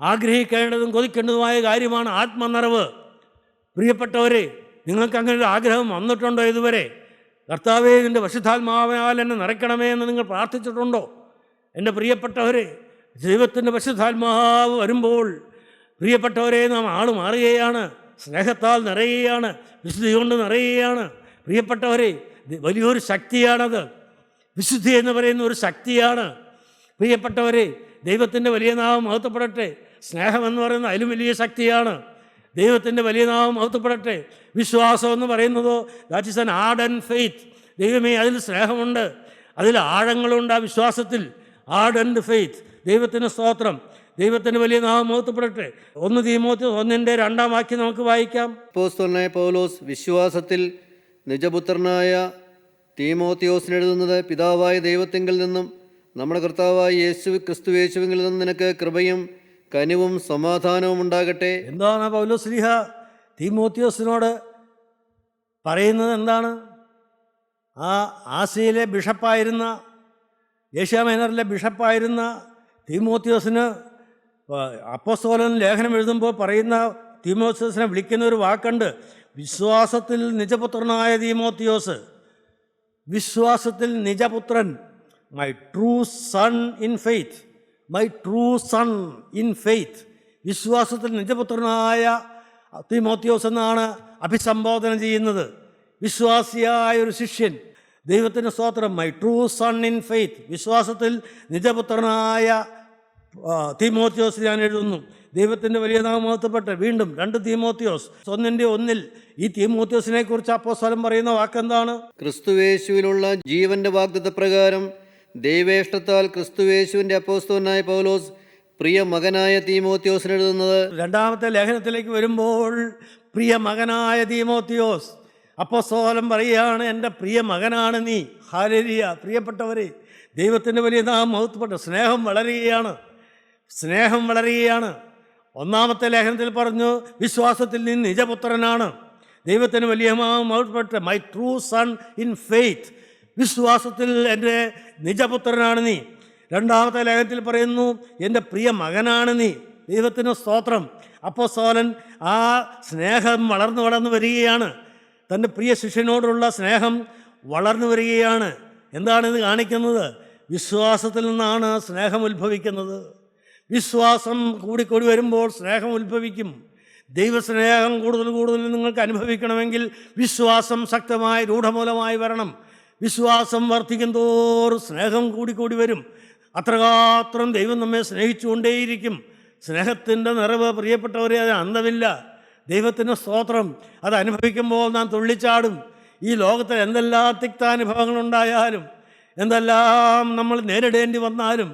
ആഗ്രഹിക്കേണ്ടതും കൊതിക്കേണ്ടതുമായ കാര്യമാണ് ആത്മനിറവ്. പ്രിയപ്പെട്ടവരെ, നിങ്ങൾക്ക് അങ്ങനെ ഒരു ആഗ്രഹം വന്നിട്ടുണ്ടോ ഇതുവരെ? കർത്താവേ, നിൻ്റെ പരിശുദ്ധാത്മാവിനാൽ എന്നെ നിറയ്ക്കണമേ എന്ന് നിങ്ങൾ പ്രാർത്ഥിച്ചിട്ടുണ്ടോ? എൻ്റെ പ്രിയപ്പെട്ടവരെ, ദൈവത്തിൻ്റെ പരിശുദ്ധാത്മാവ് വരുമ്പോൾ പ്രിയപ്പെട്ടവരെ, നാം ആൾ മാറുകയാണ്. സ്നേഹത്താൽ നിറയുകയാണ്, വിശുദ്ധി കൊണ്ട് നിറയുകയാണ്. പ്രിയപ്പെട്ടവരെ, വലിയൊരു ശക്തിയാണത്. വിശുദ്ധി എന്ന് പറയുന്ന ഒരു ശക്തിയാണ്. പ്രിയപ്പെട്ടവരെ, ദൈവത്തിൻ്റെ വലിയ നാമം മഹത്വപ്പെടട്ടെ. സ്നേഹം എന്ന് പറയുന്നത് അതിലും വലിയ ശക്തിയാണ്. ദൈവത്തിൻ്റെ വലിയ നാമം മഹത്വപ്പെടട്ടെ. വിശ്വാസം എന്ന് പറയുന്നതോ, that is an ardent faith. ദൈവമേ, അതിൽ സ്നേഹമുണ്ട്, അതിൽ ആഴങ്ങളുണ്ട്. ആ വിശ്വാസത്തിൽ ആർഡൻറ്റ് ഫെയ്ത്ത്. ദൈവത്തിന് സ്തോത്രം. ദൈവത്തിൻ്റെ വലിയ നാമം മഹത്വപ്പെടട്ടെ. 1 തീമോഥെയോസ് 1:2 നമുക്ക് വായിക്കാം. അപ്പോസ്തലനായ പൗലോസ് വിശ്വാസത്തിൽ നിജപുത്രനായ തീമോഥെയോസിന് എഴുതുന്നത്, പിതാവായ ദൈവത്തിങ്കിൽ നിന്നും നമ്മുടെ കർത്താവായ ക്രിസ്തുയേശുവിൽ നിന്നും നിനക്ക് കൃപയും കനിവും സമാധാനവും ഉണ്ടാകട്ടെ. എന്താണ് പൗലോസ് ശ്ലീഹ തീമോഥെയോസിനോട് പറയുന്നത്? എന്താണ്? ആ ആസിയയിലെ ബിഷപ്പായിരുന്ന, ഏഷ്യ മൈനറിലെ ബിഷപ്പായിരുന്ന തീമോഥെയോസിന് അപ്പോസ്തലൻ ലേഖനം എഴുതുമ്പോൾ പറയുന്ന, തീമോഥെയോസിനെ വിളിക്കുന്ന ഒരു വാക്കുണ്ട്, വിശ്വാസത്തിൽ നിജപുത്രനായ തീമോഥെയോസ്. വിശ്വാസത്തിൽ നിജപുത്രൻ, my true son in faith. My true son in faith. വിശ്വാസത്തിൽ നിജപുത്രനായ തീമോഥെയോസ് എന്നാണ് അഭിസംബോധന ചെയ്യുന്നത്. വിശ്വാസിയായ ഒരു ശിഷ്യൻ. ദൈവത്തിൻ്റെ സ്തോത്രം. My true son in faith. വിശ്വാസത്തിൽ നിജപുത്രനായ തീമോഥെയോസ് ഞാൻ എഴുതുന്നു. ദൈവത്തിൻ്റെ വലിയ നാമം മഹത്വപ്പെട്ട്. വീണ്ടും 2 തീമോഥെയോസ് 1:1 ഈ തീമോഥെയോസിനെ കുറിച്ച് അപ്പോസ്തലൻ പറയുന്ന വാക്കെന്താണ്? ക്രിസ്തുവേശുവിലുള്ള ജീവന്റെ വാഗ്ദത്ത പ്രകാരം ദൈവേഷ്ടത്താൽ ക്രിസ്തുവേശുവിൻ്റെ അപ്പോസ്തലനായ പൗലോസ് പ്രിയ മകനായ തീമോഥെയോസിന് എഴുതുന്നത്. 2-ാമത്തെ ലേഖനത്തിലേക്ക് വരുമ്പോൾ, പ്രിയ മകനായ തീമോഥെയോസ്, അപ്പോസ്തലൻ പറയുകയാണ്, എൻ്റെ പ്രിയ മകനാണ് നീ. ഹല്ലേലൂയ. പ്രിയപ്പെട്ടവരെ, ദൈവത്തിൻ്റെ വലിയ നാമം മഹത്വപ്പെട്ട്. സ്നേഹം വളരുകയാണ്. സ്നേഹം വളരുകയാണ്. 1-ാമത്തെ ലേഖനത്തിൽ പറഞ്ഞു, വിശ്വാസത്തിൽ നീ നിജപുത്രനാണ്. ദൈവത്തിന് വലിയ നാമം മഹത്വപ്പെട്ട്. My true son in faith. വിശ്വാസത്തിൽ എൻ്റെ നിജപുത്രനാണ് നീ. 2-ാമത്തെ ലേഖനത്തിൽ പറയുന്നു, എൻ്റെ പ്രിയ മകനാണ് നീ. ദൈവത്തിന് സ്തോത്രം. അപ്പോസ്തലൻ ആ സ്നേഹം വളർന്നു വരികയാണ്. തൻ്റെ പ്രിയ ശിഷ്യനോടുള്ള സ്നേഹം വളർന്നു വരികയാണ്. എന്താണിത് കാണിക്കുന്നത്? വിശ്വാസത്തിൽ നിന്നാണ് സ്നേഹം ഉത്ഭവിക്കുന്നത്. വിശ്വാസം കൂടിക്കൂടി വരുമ്പോൾ സ്നേഹം ഉത്ഭവിക്കും. ദൈവസ്നേഹം കൂടുതൽ നിങ്ങൾക്ക് അനുഭവിക്കണമെങ്കിൽ വിശ്വാസം ശക്തമായി രൂഢമൂലമായി വരണം. വിശ്വാസം വർദ്ധിക്കും തോറും സ്നേഹം കൂടിക്കൂടി വരും. അത്രമാത്രം ദൈവം നമ്മെ സ്നേഹിച്ചുകൊണ്ടേയിരിക്കും. സ്നേഹത്തിൻ്റെ നിറവ് പ്രിയപ്പെട്ടവരെ, അത് അന്തമില്ല. ദൈവത്തിൻ്റെ സ്തോത്രം. അത് അനുഭവിക്കുമ്പോൾ നാം തുള്ളിച്ചാടും. ഈ ലോകത്തിൽ എന്തെല്ലാം തിക്താനുഭവങ്ങളുണ്ടായാലും, എന്തെല്ലാം നമ്മൾ നേരിടേണ്ടി വന്നാലും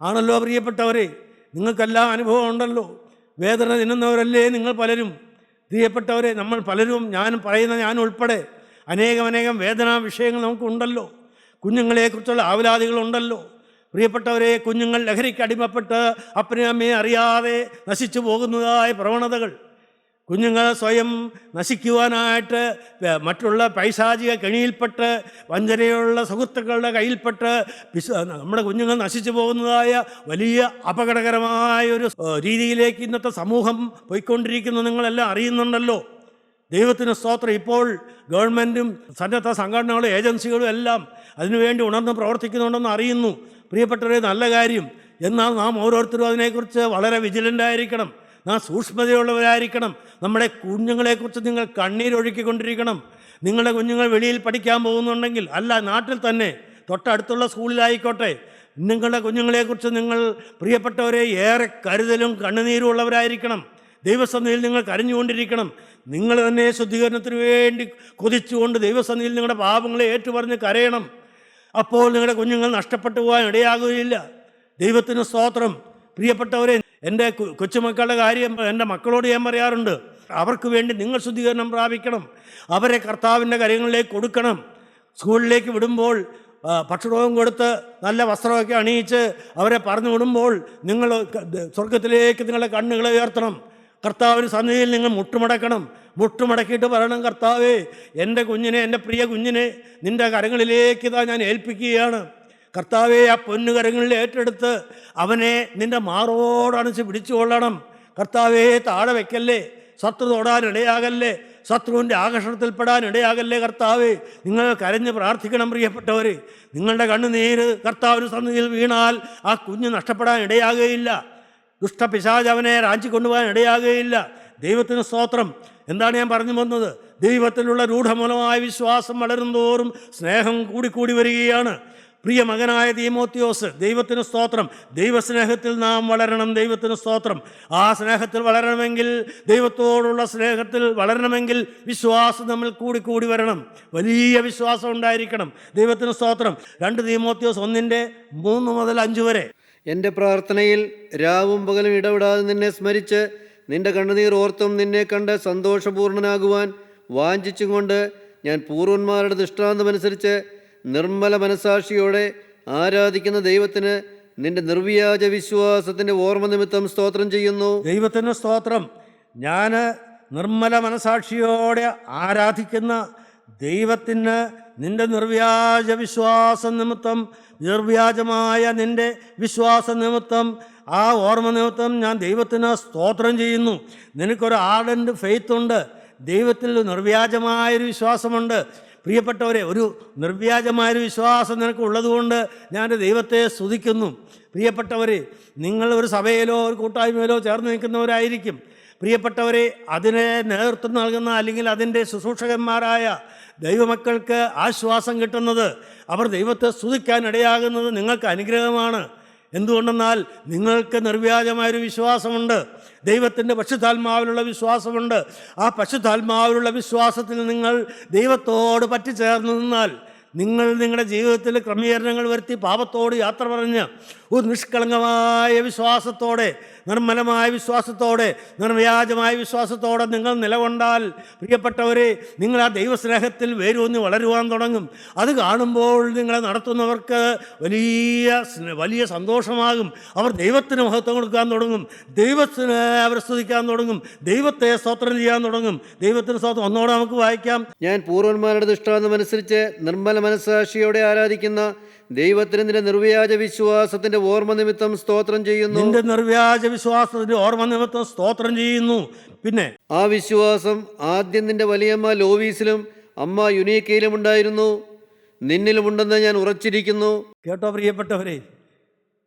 ആണല്ലോ പ്രിയപ്പെട്ടവരെ, നിങ്ങൾക്കെല്ലാം അനുഭവം ഉണ്ടല്ലോ. വേദന തിന്നുന്നവരല്ലേ നിങ്ങൾ പലരും. പ്രിയപ്പെട്ടവരെ, നമ്മൾ പലരും, ഞാൻ ഉൾപ്പെടെ അനേകം വേദനാ വിഷയങ്ങൾ നമുക്കുണ്ടല്ലോ. കുഞ്ഞുങ്ങളെക്കുറിച്ചുള്ള ആവലാതികളുണ്ടല്ലോ. പ്രിയപ്പെട്ടവരെ, കുഞ്ഞുങ്ങൾ ലഹരിക്ക് അടിമപ്പെട്ട് അപ്പനെയും അമ്മയെ അറിയാതെ നശിച്ചു പോകുന്നതായ പ്രവണതകൾ, കുഞ്ഞുങ്ങൾ സ്വയം നശിക്കുവാനായിട്ട് മറ്റുള്ള പൈശാചിക കെണിയിൽപ്പെട്ട് വഞ്ചനയുള്ള സുഹൃത്തുക്കളുടെ കയ്യിൽപ്പെട്ട് നമ്മുടെ കുഞ്ഞുങ്ങൾ നശിച്ചു പോകുന്നതായ വലിയ അപകടകരമായൊരു രീതിയിലേക്ക് ഇന്നത്തെ സമൂഹം പോയിക്കൊണ്ടിരിക്കുന്നത് നിങ്ങളെല്ലാം അറിയുന്നുണ്ടല്ലോ. ദൈവത്തിന് സ്തോത്രം. ഇപ്പോൾ ഗവൺമെൻറ്റും സന്നദ്ധ സംഘടനകളും ഏജൻസികളും എല്ലാം അതിനുവേണ്ടി ഉണർന്ന് പ്രവർത്തിക്കുന്നുണ്ടെന്ന് അറിയുന്നു. പ്രിയപ്പെട്ടവരെ, നല്ല കാര്യം. എന്നാൽ നാം ഓരോരുത്തരും അതിനെക്കുറിച്ച് വളരെ വിജിലൻ്റായിരിക്കണം. നാം സൂക്ഷ്മതയുള്ളവരായിരിക്കണം. നമ്മുടെ കുഞ്ഞുങ്ങളെക്കുറിച്ച് നിങ്ങൾ കണ്ണീരൊഴുക്കിക്കൊണ്ടിരിക്കണം. നിങ്ങളുടെ കുഞ്ഞുങ്ങൾ വെളിയിൽ പഠിക്കാൻ പോകുന്നുണ്ടെങ്കിൽ, അല്ല നാട്ടിൽ തന്നെ തൊട്ടടുത്തുള്ള സ്കൂളിലായിക്കോട്ടെ, നിങ്ങളുടെ കുഞ്ഞുങ്ങളെക്കുറിച്ച് നിങ്ങൾ പ്രിയപ്പെട്ടവരെ ഏറെ കരുതലും കണ്ണുനീരും ഉള്ളവരായിരിക്കണം. ദൈവസന്നിധിയിൽ നിങ്ങൾ കരഞ്ഞുകൊണ്ടിരിക്കണം. നിങ്ങൾ തന്നെ ശുദ്ധീകരണത്തിന് വേണ്ടി കൊതിച്ചുകൊണ്ട് ദൈവസന്നിധിയിൽ നിങ്ങളുടെ പാപങ്ങളെ ഏറ്റുപറഞ്ഞ് കരയണം. അപ്പോൾ നിങ്ങളുടെ കുഞ്ഞുങ്ങൾ നഷ്ടപ്പെട്ടു പോകാൻ ഇടയാകുകയില്ല. ദൈവത്തിന് സ്തോത്രം. പ്രിയപ്പെട്ടവരെ, എൻ്റെ കൊച്ചുമക്കളുടെ കാര്യം എൻ്റെ മക്കളോട് ഞാൻ പറയാറുണ്ട്. അവർക്ക് വേണ്ടി നിങ്ങൾ ശുദ്ധീകരണം പ്രാപിക്കണം. അവരെ കർത്താവിൻ്റെ കാര്യങ്ങളിലേക്ക് കൊടുക്കണം. സ്കൂളിലേക്ക് വിടുമ്പോൾ ഭക്ഷണവും കൊടുത്ത് നല്ല വസ്ത്രമൊക്കെ അണിയിച്ച് അവരെ പറഞ്ഞു വിടുമ്പോൾ നിങ്ങൾ സ്വർഗത്തിലേക്ക് നിങ്ങളുടെ കണ്ണുകളെ ഉയർത്തണം. കർത്താവിന് സന്നിധിയിൽ നിങ്ങൾ മുട്ടുമടക്കണം. മുട്ടുമടക്കിയിട്ട് പറയണം, കർത്താവേ, എൻ്റെ കുഞ്ഞിനെ, എൻ്റെ പ്രിയ കുഞ്ഞിനെ നിൻ്റെ കരങ്ങളിലേക്ക് ഇതാ ഞാൻ ഏൽപ്പിക്കുകയാണ്. കർത്താവെ, ആ പൊന്നുകരങ്ങളിൽ ഏറ്റെടുത്ത് അവനെ നിൻ്റെ മാറോടണിച്ച് പിടിച്ചുകൊള്ളണം. കർത്താവെ, താഴെ വയ്ക്കല്ലേ, ശത്രു തൊടാൻ ഇടയാകല്ലേ, ശത്രുവിൻ്റെ ആകർഷണത്തിൽപ്പെടാൻ ഇടയാകല്ലേ. കർത്താവെ, നിങ്ങൾ കരഞ്ഞ് പ്രാർത്ഥിക്കണം. പ്രിയപ്പെട്ടവർ, നിങ്ങളുടെ കണ്ണുനീര് കർത്താവിന് സന്നിധിയിൽ വീണാൽ ആ കുഞ്ഞ് നഷ്ടപ്പെടാൻ ഇടയാകുകയില്ല. ദുഷ്ടപിശാച് അവനെ റാഞ്ചിക്കൊണ്ടുപോകാൻ ഇടയാകുകയില്ല. ദൈവത്തിന് സ്തോത്രം. എന്താണ് ഞാൻ പറഞ്ഞു വന്നത്? ദൈവത്തിലുള്ള രൂഢമൂലമായ വിശ്വാസം വളരുന്തോറും സ്നേഹം കൂടിക്കൂടി വരികയാണ്. പ്രിയ മകനായ തീമോത്തിയോസ്, ദൈവത്തിന് സ്തോത്രം. ദൈവസ്നേഹത്തിൽ നാം വളരണം. ദൈവത്തിന് സ്തോത്രം. ആ സ്നേഹത്തിൽ വളരണമെങ്കിൽ, ദൈവത്തോടുള്ള സ്നേഹത്തിൽ വളരണമെങ്കിൽ വിശ്വാസം നമ്മൾ കൂടിക്കൂടി വരണം. വലിയ വിശ്വാസം ഉണ്ടായിരിക്കണം. ദൈവത്തിന് സ്തോത്രം. 2 തീമോത്തിയോസ് 1:3 മുതൽ 5 വരെ. എൻ്റെ പ്രാർത്ഥനയിൽ രാവും പകലും ഇടപെടാതെ നിന്നെ സ്മരിച്ച് നിന്റെ കണ്ണുനീർ ഓർത്തും നിന്നെ കണ്ട് സന്തോഷപൂർണനാകുവാൻ വാഞ്ചിച്ചും കൊണ്ട് ഞാൻ പൂർവന്മാരുടെ ദൃഷ്ടാന്തമനുസരിച്ച് നിർമ്മല മനസാക്ഷിയോടെ ആരാധിക്കുന്ന ദൈവത്തിന് നിന്റെ നിർവ്യാജ വിശ്വാസത്തിൻ്റെ ഓർമ്മ നിമിത്തം സ്തോത്രം ചെയ്യുന്നു. ദൈവത്തിന് സ്തോത്രം. ഞാൻ നിർമ്മല മനസാക്ഷിയോടെ ആരാധിക്കുന്ന ദൈവത്തിന് നിന്റെ നിർവ്യാജ വിശ്വാസം നിമിത്തം, നിർവ്യാജമായ നിന്റെ വിശ്വാസ നിമിത്തം, ആ ഓർമ്മ നിമിത്തം ഞാൻ ദൈവത്തിന് സ്തോത്രം ചെയ്യുന്നു. നിനക്കൊരു ആർഡൻറ്റ് ഫെയ്ത്ത് ഉണ്ട്. ദൈവത്തിൽ നിർവ്യാജമായൊരു വിശ്വാസമുണ്ട്. പ്രിയപ്പെട്ടവരെ, ഒരു നിർവ്യാജമായൊരു വിശ്വാസം നിനക്ക് ഉള്ളതുകൊണ്ട് ഞാൻ ദൈവത്തെ സ്തുതിക്കുന്നു. പ്രിയപ്പെട്ടവരെ, നിങ്ങൾ ഒരു സഭയിലോ ഒരു കൂട്ടായ്മയിലോ ചേർന്ന് നിൽക്കുന്നവരായിരിക്കും. പ്രിയപ്പെട്ടവരെ, അതിനെ നേതൃത്വം നൽകുന്ന അല്ലെങ്കിൽ അതിൻ്റെ ശുശ്രൂഷകന്മാരായ ദൈവമക്കൾക്ക് ആശ്വാസം കിട്ടുന്നത്, അവർ ദൈവത്തെ സ്തുതിക്കാൻ ഇടയാകുന്നത് നിങ്ങൾക്ക് അനുഗ്രഹമാണ്. എന്തുകൊണ്ടെന്നാൽ നിങ്ങൾക്ക് നിർവ്യാജമായൊരു വിശ്വാസമുണ്ട്. ദൈവത്തിൻ്റെ പരിശുദ്ധാത്മാവിലുള്ള വിശ്വാസമുണ്ട്. ആ പരിശുദ്ധാത്മാവിലുള്ള വിശ്വാസത്തിൽ നിങ്ങൾ ദൈവത്തോട് പറ്റിച്ചേർന്ന് നിന്നാൽ, നിങ്ങൾ നിങ്ങളുടെ ജീവിതത്തിൽ ക്രമീകരണങ്ങൾ വരുത്തി പാപത്തോട് യാത്ര പറഞ്ഞ് ഒരു നിഷ്കളങ്കമായ വിശ്വാസത്തോടെ, നിർമ്മലമായ വിശ്വാസത്തോടെ, നിർവ്യാജമായ വിശ്വാസത്തോടെ നിങ്ങൾ നിലകൊണ്ടാൽ, പ്രിയപ്പെട്ടവരെ, നിങ്ങൾ ആ ദൈവസ്നേഹത്തിൽ വേരൂന്നി വളരുവാൻ തുടങ്ങും. അത് കാണുമ്പോൾ നിങ്ങളെ നടത്തുന്നവർക്ക് വലിയ സന്തോഷമാകും. അവർ ദൈവത്തിന് മഹത്വം കൊടുക്കാൻ തുടങ്ങും. ദൈവത്തിന് അവർ സ്തുതിക്കാൻ തുടങ്ങും. ദൈവത്തെ സ്തോത്രം ചെയ്യാൻ തുടങ്ങും. ദൈവത്തിന് സ്തോത്രം. ഒന്നോടെ നമുക്ക് വായിക്കാം. ഞാൻ പൂർവന്മാരുടെ ദൃഷ്ടാന്തമനുസരിച്ച് നിർമ്മല മനസാക്ഷിയോടെ ആരാധിക്കുന്ന ദൈവത്തിന് നിന്റെ നിർവ്യാജ വിശ്വാസത്തിന്റെ ഓർമ്മ നിമിത്തം സ്തോത്രം ചെയ്യുന്നു. നിന്റെ നിർവ്യാജ വിശ്വാസത്തിന്റെ ഓർമ്മ നിമിത്തം സ്തോത്രം ചെയ്യുന്നു. പിന്നെ ആ വിശ്വാസം ആദ്യം നിന്റെ വലിയമ്മ ലോവീസിലും അമ്മ യുനീക്കയിലും ഉണ്ടായിരുന്നു, നിന്നിലുമുണ്ടെന്ന് ഞാൻ ഉറച്ചിരിക്കുന്നു. കേട്ടോ പ്രിയപ്പെട്ടവരെ,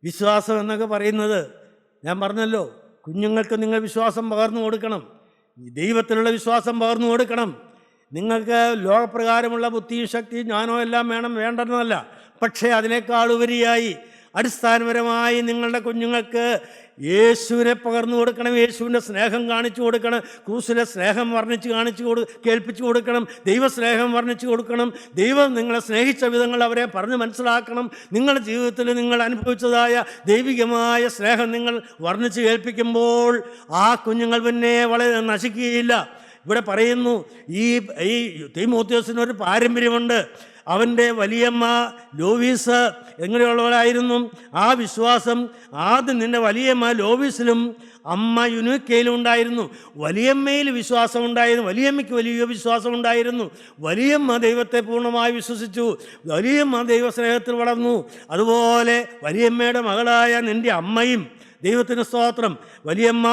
വിശ്വാസം എന്നൊക്കെ പറയുന്നത് ഞാൻ പറഞ്ഞല്ലോ, കുഞ്ഞുങ്ങൾക്ക് നിങ്ങൾ വിശ്വാസം പകർന്നു കൊടുക്കണം. ദൈവത്തിലുള്ള വിശ്വാസം പകർന്നു കൊടുക്കണം. നിങ്ങൾക്ക് ലോകപ്രകാരമുള്ള ബുദ്ധിയും ശക്തിയും ജ്ഞാനവും എല്ലാം വേണ്ടെന്നല്ല. പക്ഷേ അതിനേക്കാൾ ഉപരിയായി അടിസ്ഥാനപരമായി നിങ്ങളുടെ കുഞ്ഞുങ്ങൾക്ക് യേശുവിനെ പകർന്നു കൊടുക്കണം. യേശുവിൻ്റെ സ്നേഹം കാണിച്ചു കൊടുക്കണം. ക്രൂസിലെ സ്നേഹം കേൾപ്പിച്ചു കൊടുക്കണം. ദൈവസ്നേഹം വർണ്ണിച്ചു കൊടുക്കണം. ദൈവം നിങ്ങളെ സ്നേഹിച്ച വിധങ്ങൾ അവരെ പറഞ്ഞ് മനസ്സിലാക്കണം. നിങ്ങളുടെ ജീവിതത്തിൽ നിങ്ങൾ അനുഭവിച്ചതായ ദൈവികമായ സ്നേഹം നിങ്ങൾ വർണ്ണിച്ച് കേൾപ്പിക്കുമ്പോൾ ആ കുഞ്ഞുങ്ങൾ പിന്നെ വളരെ നശിക്കുകയില്ല. ഇവിടെ പറയുന്നു, ഈ തീമോത്തിയോസിനൊരു പാരമ്പര്യമുണ്ട്. അവൻ്റെ വലിയമ്മ ലോവീസ് എങ്ങനെയുള്ളവരായിരുന്നു? ആ വിശ്വാസം ആദ്യം നിൻ്റെ വലിയമ്മ ലോവീസിലും അമ്മ യുനീക്കയിലും ഉണ്ടായിരുന്നു. വലിയമ്മയിൽ വിശ്വാസം ഉണ്ടായിരുന്നു. വലിയമ്മയ്ക്ക് വലിയ വിശ്വാസം ഉണ്ടായിരുന്നു. വലിയമ്മ ദൈവത്തെ പൂർണ്ണമായി വിശ്വസിച്ചു. വലിയമ്മ ദൈവസ്നേഹത്തിൽ വളർന്നു. അതുപോലെ വലിയമ്മയുടെ മകളായ നിൻ്റെ അമ്മയും, ദൈവത്തിന് സ്തോത്രം, വലിയമ്മ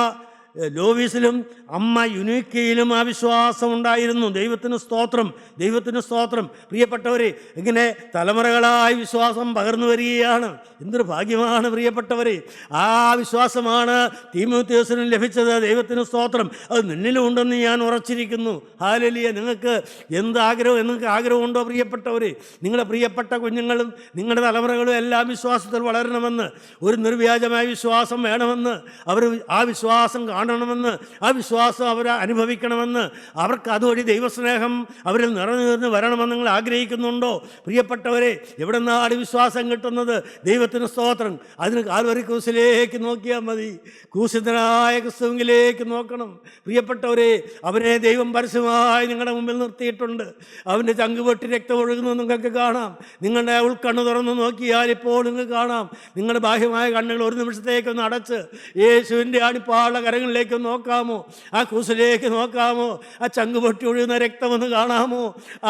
ലോവീസിലും അമ്മ യുനീക്കയിലും ആ വിശ്വാസം ഉണ്ടായിരുന്നു. ദൈവത്തിന് സ്തോത്രം, ദൈവത്തിന് സ്തോത്രം. പ്രിയപ്പെട്ടവരെ, ഇങ്ങനെ തലമുറകളായി വിശ്വാസം പകർന്നു വരികയാണ്. എന്തൊരു ഭാഗ്യമാണ് പ്രിയപ്പെട്ടവരെ. ആ വിശ്വാസമാണ് തീമോഥെയോസിന് ലഭിച്ചത്. ദൈവത്തിന് സ്തോത്രം. അത് നിന്നിലും ഉണ്ടെന്ന് ഞാൻ ഉറച്ചിരിക്കുന്നു. ഹല്ലേലൂയ. നിങ്ങൾക്ക് നിങ്ങൾക്ക് ആഗ്രഹമുണ്ടോ പ്രിയപ്പെട്ടവരെ? നിങ്ങളുടെ പ്രിയപ്പെട്ട കുഞ്ഞുങ്ങളും നിങ്ങളുടെ തലമുറകളും എല്ലാം വിശ്വാസത്തിൽ വളരണമെന്ന്, ഒരു നിർവ്യാജമായ വിശ്വാസം വേണമെന്ന്, അവർ ആ വിശ്വാസം കാണണമെന്ന്, ആ വിശ്വാസം അവർ അനുഭവിക്കണമെന്ന്, അവർക്ക് അതുവഴി ദൈവസ്നേഹം അവരിൽ നിറഞ്ഞു വരണമെന്ന് നിങ്ങൾ ആഗ്രഹിക്കുന്നുണ്ടോ പ്രിയപ്പെട്ടവരെ? എവിടെ നിന്നാണ് വിശ്വാസം കിട്ടുന്നത്? ദൈവത്തിന് സ്തോത്രം. അതിന് കാൽവരി ക്രൂസിലേക്ക് നോക്കിയാൽ മതി. ക്രൂശിതനായ ക്രിസ്തുവിലേക്ക് നോക്കണം പ്രിയപ്പെട്ടവരെ. അവനെ ദൈവം പരസ്യമായി നിങ്ങളുടെ മുമ്പിൽ നിർത്തിയിട്ടുണ്ട്. അവൻ്റെ ചങ്കുപൊട്ടി രക്തം ഒഴുകുന്നത് നിങ്ങൾക്ക് കാണാം. നിങ്ങളുടെ ഉൾക്കണ്ണ് തുറന്ന് നോക്കിയാൽ ഇപ്പോൾ നിങ്ങൾക്ക് കാണാം. നിങ്ങളുടെ ബാഹ്യമായ കണ്ണുകൾ ഒരു നിമിഷത്തേക്കൊന്ന് അടച്ച് യേശുവിൻ്റെ ആണിപ്പാളുള്ള കരങ്ങളിലേക്ക് നോക്കാമോ? ആ ക്രൂസിലേക്ക് നോക്കാമോ? ആ ചങ്കുപൊട്ടി ഒഴുകുന്ന രക്തമൊന്ന് കാണാമോ?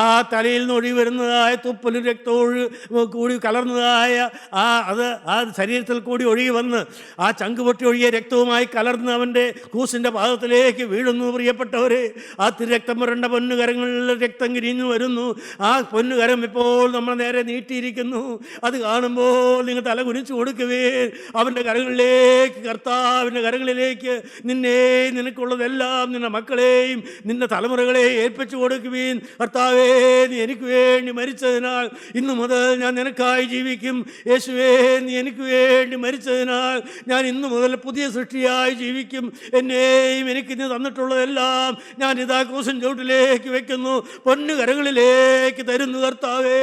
ആ തലയിൽ നിന്ന് ഒഴുകി വരുന്നതായ തുപ്പലും രക്തം കൂടി കലർന്നതായ ആ ശരീരത്തിൽ കൂടി ഒഴുകി വന്ന് ആ ചങ്കുപൊട്ടി ഒഴുകിയ രക്തവുമായി കലർന്ന് അവൻ്റെ ക്രൂസിൻ്റെ പാദത്തിലേക്ക് വീഴുന്നു പ്രിയപ്പെട്ടവരെ. ആ തിരക്തം പുരണ്ട പൊന്നുകരങ്ങളിൽ രക്തം കിരിഞ്ഞു വരുന്നു. ആ പൊന്നുകരം ഇപ്പോൾ നമ്മൾ നേരെ നീട്ടിയിരിക്കുന്നു. അത് കാണുമ്പോൾ നിങ്ങൾ തല കുനിച്ചു കൊടുക്കുവേ. അവൻ്റെ കരങ്ങളിലേക്ക്, കർത്താവിൻ്റെ കരങ്ങളിലേക്ക് നിനക്കുള്ളതെല്ലാം, നിന്റെ മക്കളെയും നിന്റെ തലമുറകളെയും ഏൽപ്പിച്ചു കൊടുക്കുവീൻ. കർത്താവേ, നീ എനിക്ക് വേണ്ടി മരിച്ചതിനാൽ ഇന്നു മുതൽ ഞാൻ നിനക്കായി ജീവിക്കും. യേശുവേ, നീ എനിക്ക് വേണ്ടി മരിച്ചതിനാൽ ഞാൻ ഇന്നു മുതൽ പുതിയ സൃഷ്ടിയായി ജീവിക്കും. എന്നെയും എനിക്ക് നീ തന്നിട്ടുള്ളതെല്ലാം ഞാൻ ഇതാ ക്രൂശിൻ ചുവട്ടിലേക്ക് വെക്കുന്നു, പൊന്നുകരങ്ങളിലേക്ക് തരുന്നു. കർത്താവേ,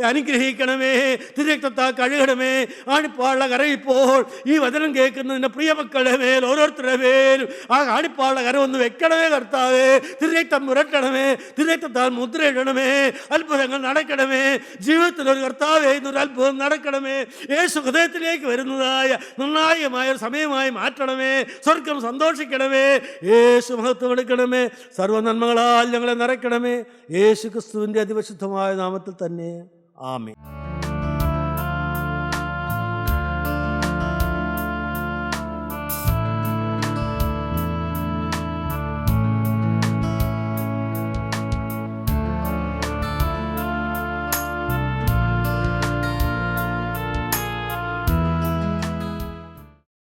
അനുഗ്രഹിക്കണമേ, തിരക്തത്താൽ കഴുകണമേ. ആണിപ്പാളുള്ള കരയിപ്പോൾ ഈ വചനം കേൾക്കുന്നതിൻ്റെ പ്രിയമക്കളുടെ മേൽ, ഓരോരുത്തരുടെ മേലും ആ ആണിപ്പാളുള്ള കര ഒന്ന് വെക്കണമേ. കർത്താവേ, തിരക്തം പുരട്ടണമേ, തിരക്തത്താൽ മുദ്രയിടണമേ. അത്ഭുതങ്ങൾ നടക്കണമേ. ജീവിതത്തിലൊരു കർത്താവേ ഇന്നൊരു അത്ഭുതം നടക്കണമേ. യേശു ഹൃദയത്തിലേക്ക് വരുന്നതായ നിർണായകമായ സമയമായി മാറ്റണമേ. സ്വർഗം സന്തോഷിക്കണമേ. യേശു മഹത്വം എടുക്കണമേ. സർവ്വനന്മകളാൽ ഞങ്ങളെ നിറയ്ക്കണമേ. യേശു ക്രിസ്തുവിൻ്റെ അതിപരിശുദ്ധമായ നാമത്തിൽ തന്നെ. ആമേൻ.